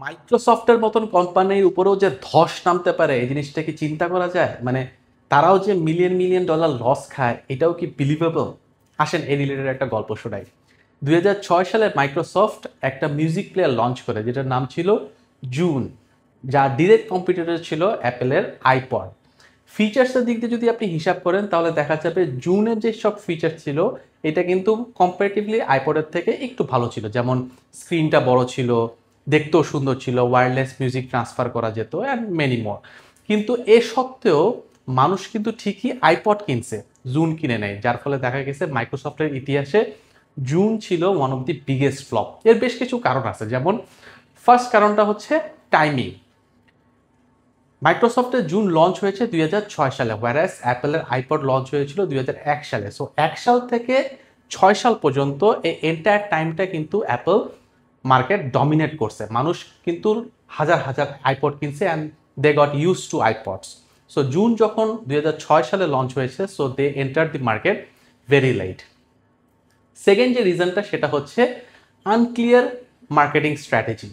মাইক্রোসফটের মতন কোম্পানির উপরেও যে ধস নামতে পারে এই জিনিসটা কি চিন্তা করা যায়? মানে তারাও যে মিলিয়ন মিলিয়ন ডলার লস খায় এটাও কি বিলিভেবল? আসেন এই রিলেটেড একটা গল্প শোনাই। 2006 সালে মাইক্রোসফট একটা মিউজিক প্লেয়ার লঞ্চ করে যেটার নাম ছিল জুন, যা ডিরেক্ট কম্পিটিটর ছিল অ্যাপেলের আইপড। ফিচার্সের দিক দিয়ে যদি আপনি হিসাব করেন তাহলে দেখা যাবে জুনের যে সব ফিচার ছিল এটা কিন্তু কম্পারেটিভলি আইপডের থেকে একটু ভালো ছিল, যেমন স্ক্রিনটা বড় ছিল, দেখতেও সুন্দর ছিল, ওয়্যারলেস মিউজিক ট্রান্সফার করা যেত অ্যান্ড মেনি মোর। কিন্তু এ সত্ত্বেও মানুষ কিন্তু ঠিকই আইপড কিনছে, জুন কিনে নেয়, যার ফলে দেখা গেছে মাইক্রোসফটের ইতিহাসে জুন ছিল one of the biggest flop. এর বেশ কিছু কারণ আছে, যেমন ফার্স্ট কারণটা হচ্ছে টাইমিং। মাইক্রোসফটের জুন লঞ্চ হয়েছে 2006 সালে, ওয়ারাস অ্যাপেলের আইপড লঞ্চ হয়েছিল 2001 সালে। সো 1 সাল থেকে 6 সাল পর্যন্ত এই এন্টায়ার টাইমটা কিন্তু অ্যাপল মার্কেট ডমিনেট করছে। মানুষ কিন্তু হাজার হাজার আইপড কিনছে and they got use to iPods. So June যখন 2006 সালে লঞ্চ হয়েছে, so they enter the market very late. Second যে রিজনটা সেটা হচ্ছে আনক্লিয়ার মার্কেটিং স্ট্র্যাটেজি।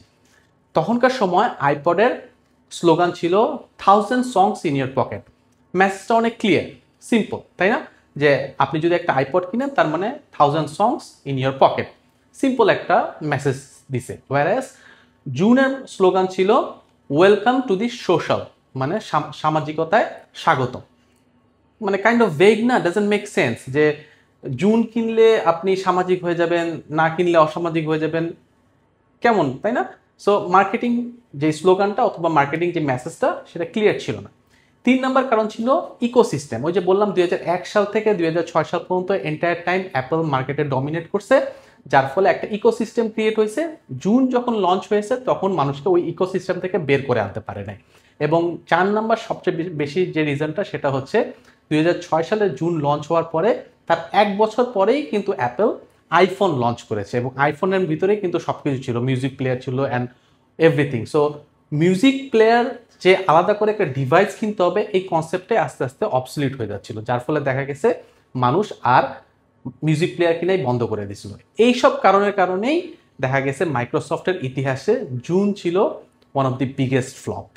তখনকার সময় আইপডের স্লোগান ছিল 1000 songs in your pocket। মেসেজটা অনেক ক্লিয়ার, সিম্পল, তাই না? যে আপনি যদি একটা আইপড কিনেন তার মানে 1000 songs in your pocket, simple একটা মেসেজ দিছে। ওয়ারাস জুনের স্লোগান ছিল ওয়েলকাম টু দি সোশ্যাল, মানে সামাজিকতায় স্বাগত। মানে কাইন্ড অফ ভেগ না, ডাজন্ট মেক সেন্স যে জুন কিনলে আপনি সামাজিক হয়ে যাবেন, না কিনলে অসামাজিক হয়ে যাবেন, কেমন, তাই না? সো মার্কেটিং যে স্লোগানটা অথবা মার্কেটিং যে মেসেজটা সেটা ক্লিয়ার ছিল না। 3 নম্বর কারণ ছিল ইকোসিস্টেম। ওই যে বললাম 2001 সাল থেকে 2006 সাল পর্যন্ত এন্টায়ার টাইম অ্যাপল মার্কেটে ডমিনেট করছে, যার ফলে একটা ইকোসিস্টেম ক্রিয়েট হয়েছে। জুন যখন লঞ্চ হয়েছে তখন মানুষকে ওই ইকোসিস্টেম থেকে বের করে আনতে পারে নাই। এবং 4 নম্বর সবচেয়ে বেশি যে রিজনটা সেটা হচ্ছে 2006 সালে জুন লঞ্চ হওয়ার পরে তার 1 বছর পরেই কিন্তু অ্যাপল আইফোন লঞ্চ করেছে, এবং আইফোনের ভিতরেই কিন্তু সব কিছু ছিল, মিউজিক প্লেয়ার ছিল and everything. So music player যে আলাদা করে একটা ডিভাইস কিনতে হবে এই কনসেপ্টে আস্তে আস্তে অবসলিট হয়ে যাচ্ছিল, যার ফলে দেখা গেছে মানুষ আর মিউজিক প্লেয়ার কিনাই বন্ধ করে দিয়েছিল। এইসব কারণের কারণেই দেখা গেছে মাইক্রোসফটের ইতিহাসে জুন ছিল one of the biggest flop.